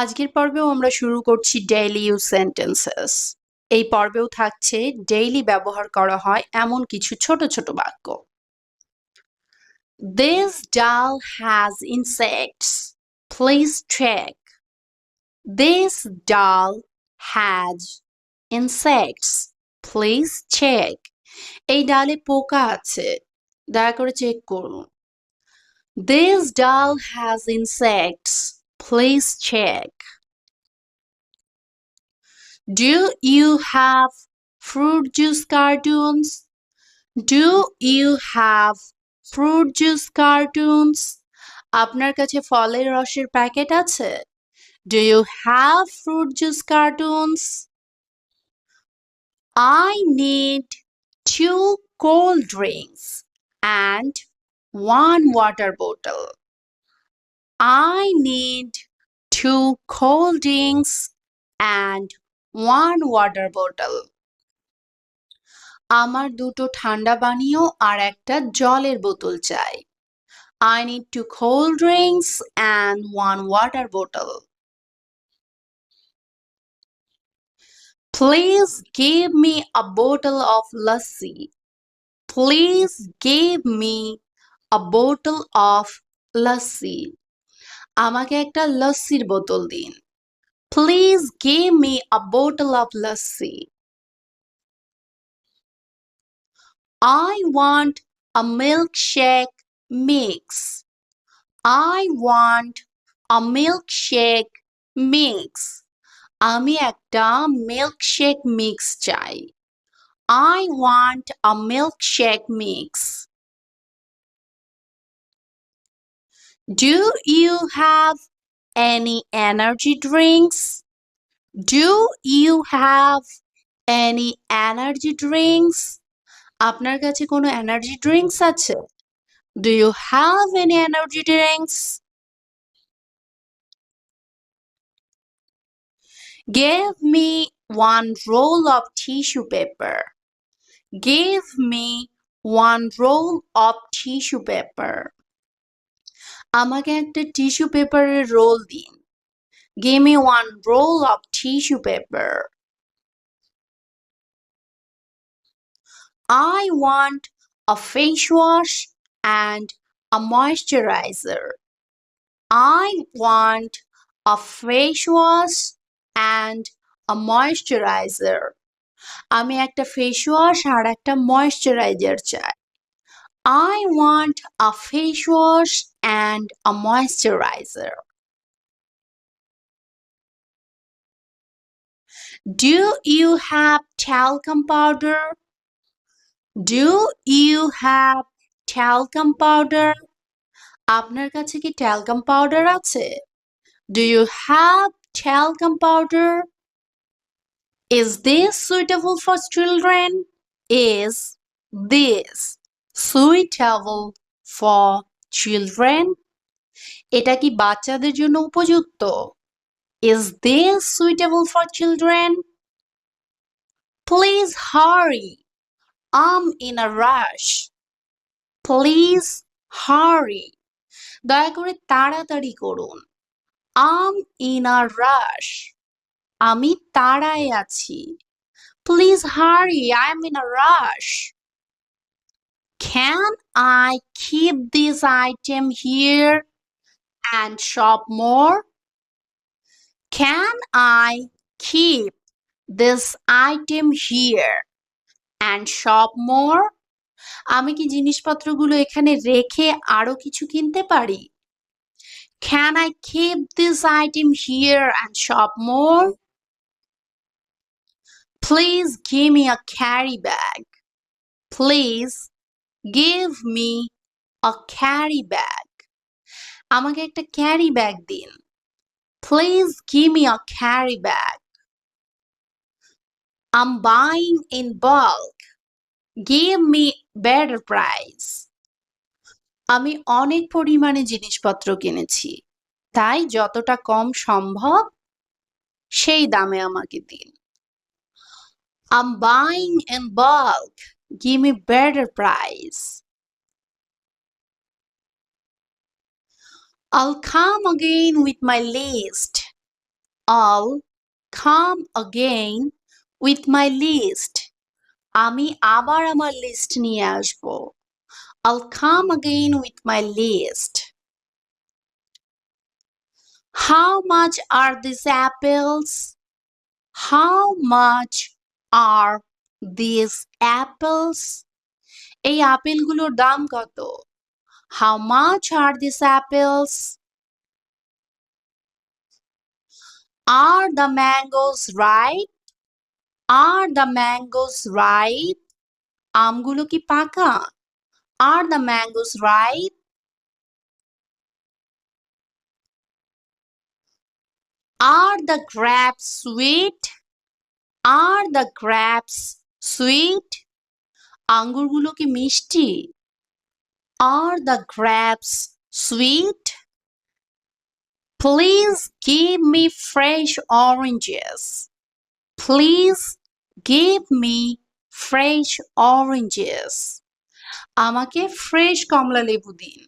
আজকের পর্বেও আমরা শুরু করছি ডেইলি ইউজ সেন্টেন্সেস। এই পর্বেও থাকছে ডেইলি ব্যবহার করা হয় এমন কিছু ছোট ছোট বাক্য। This doll has insects. Please check. This doll has insects. Please check. এই ডালে পোকা আছে, দয়া করে চেক করুন। This doll has insects. Please check. Do you have fruit juice cartoons? Do you have fruit juice cartoons? আপনার কাছে ফলের রসের প্যাকেট আছে? Do you have fruit juice cartoons? I need 2 cold drinks and 1 water bottle. I need 2 cold drinks and 1 water bottle. আমার দুটো ঠান্ডা পানীয় আর একটা জলের বোতল চাই। I need 2 cold drinks and 1 water bottle. Please give me a bottle of lassi. Please give me a bottle of lassi. আমাকে একটা লস্যির বোতল দিন। Please give me a bottle of lassi. I want a milkshake mix. I want a milkshake mix. আমি একটা milkshake mix চাই। I want a milkshake mix. Do you have any energy drinks? Do you have any energy drinks? আপনার কাছে কোনো energy drinks আছে? Do you have any energy drinks? Give me 1 roll of tissue paper. Give me 1 roll of tissue paper. আমাকে একটা tissue পেপারের role দিন। Give me 1 roll of tissue paper. I want a face wash and a moisturizer. I want a face wash and a moisturizer. আমি একটা face wash আর একটা moisturiser চাই। I want a face wash and a moisturizer. Do you have talcum powder? Do you have talcum powder? আপনার কাছে কি talcum powder আছে? Do you have talcum powder? Is this suitable for children? Is this suitable for children? এটা কি বাচ্চাদের জন্য উপযুক্ত? Is this suitable for children? Please hurry. I'm in a rush. Please hurry. দয়া করে তাড়াতাড়ি করুন। I'm in a rush. আমি তাড়ায় আছি। Please hurry. I'm in a rush. Can I keep this item here and shop more? Can I keep this item here and shop more? আমি কি জিনিসপত্রগুলো এখানে রেখে আরো কিছু কিনতে পারি? Can I keep this item here and shop more? Please give me a carry bag. Please give me a carry bag. আমাকে একটা ক্যারি ব্যাগ দিন। Please give me a carry bag. I'm buying in bulk. Give me better price. আমি অনেক পরিমাণে জিনিসপত্র কিনেছি, তাই যতটা কম সম্ভব সেই দামে আমাকে দিন। I'm buying in bulk. Give me better price. I'll come again with my list. I'll come again with my list. আমি আবার আমার লিস্ট নিয়ে আসব। I'll come again with my list. How much are these apples? How much are these apples? এই আপেলগুলোর দাম কত? How much are these apples? Are the mangoes ripe? Are the mangoes ripe? আমগুলো কি পাকা? Are the mangoes ripe? Are the grapes sweet? Are the grapes sweet? আঙ্গুরগুলো কি মিষ্টি? Are the grapes sweet? Please give me fresh oranges. Please give me fresh oranges. আমাকে fresh কমলা লেবু দিন।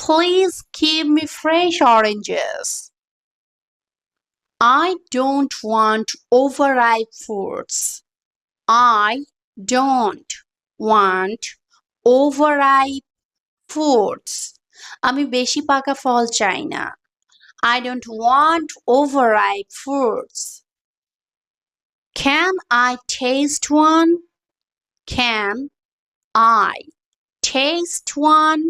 Please give me fresh oranges. I don't want overripe fruits. I don't want overripe fruits. আমি বেশি পাকা ফল চাই না। I don't want overripe fruits. Can I taste one? Can I taste one?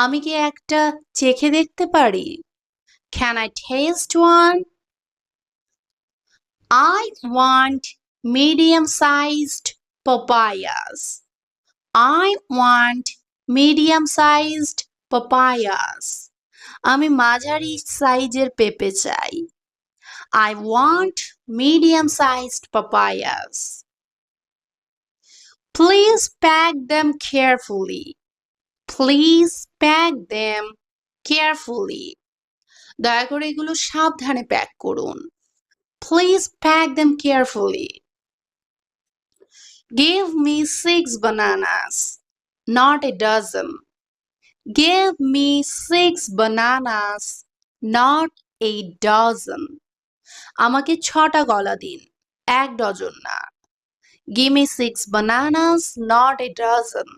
আমি কি একটা চেখে দেখতে পারি? Can I taste one? I want medium-sized papayas. I want medium-sized papayas. আমি মাঝারি সাইজের পেঁপে চাই। I want medium-sized papayas. Please pack them carefully. Please pack them carefully. দয়া করে এগুলো সাবধানে প্যাক করুন। Please pack them carefully. Give me 6 bananas, not a dozen. Give me 6 bananas, not a dozen. আমাকে 6টা কলা দিন, 1 ডজন না। Give me 6 bananas, not a dozen.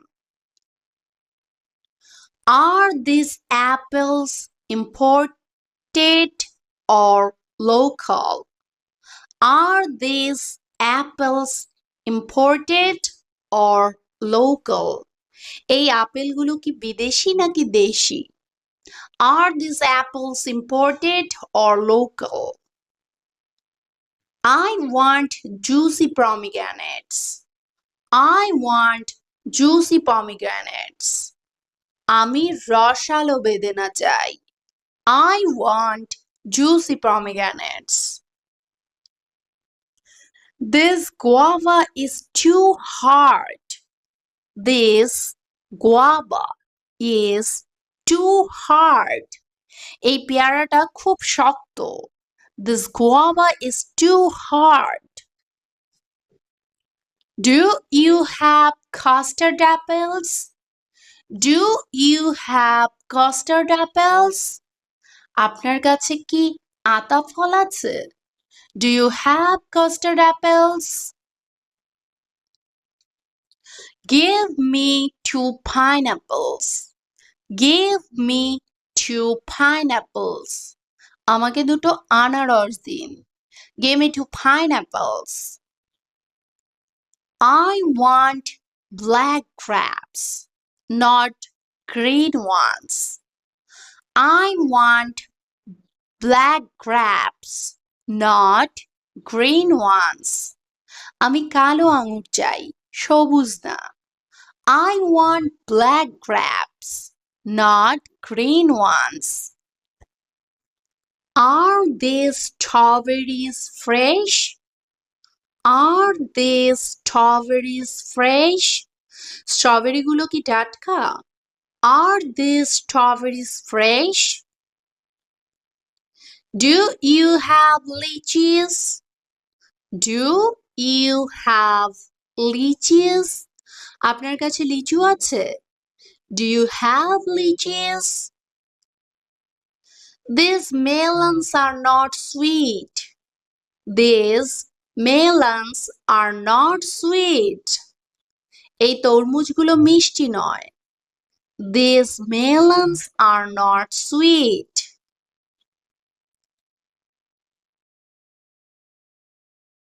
Are these apples imported or local? Are these apples imported or local? এই আপেলগুলো কি বিদেশি নাকি দেশি? Are these apples imported or local? I want juicy pomegranates. I want juicy pomegranates. আমি রসালো বেদেনা চাই। I want juicy pomegranates. This guava is too hard. This guava is too hard. এই পেয়ারাটা খুব শক্ত। This guava is too hard. Do you have custard apples? Do you have custard apples? আপনার কাছে কি আতা ফল আছে? Do you have custard apples? Give me 2 pineapples. Give me 2 pineapples. আমাকে দুটো আনারস দিন। Give me 2 pineapples. I want black grapes, not green ones. I want black grapes, not green ones. আমি কালো আঙুর চাই, সবুজ না। I want black grapes, not green ones. Are these strawberries fresh? Are these strawberries fresh? স্ট্রবেরিগুলো কি টাটকা? Are these strawberries fresh? Do you have lychees? Do you have lychees? আপনার কাছে লিচু আছে? Do you have lychees? These melons are not sweet. These melons are not sweet. এই তরমুজগুলো মিষ্টি নয়। These melons are not sweet.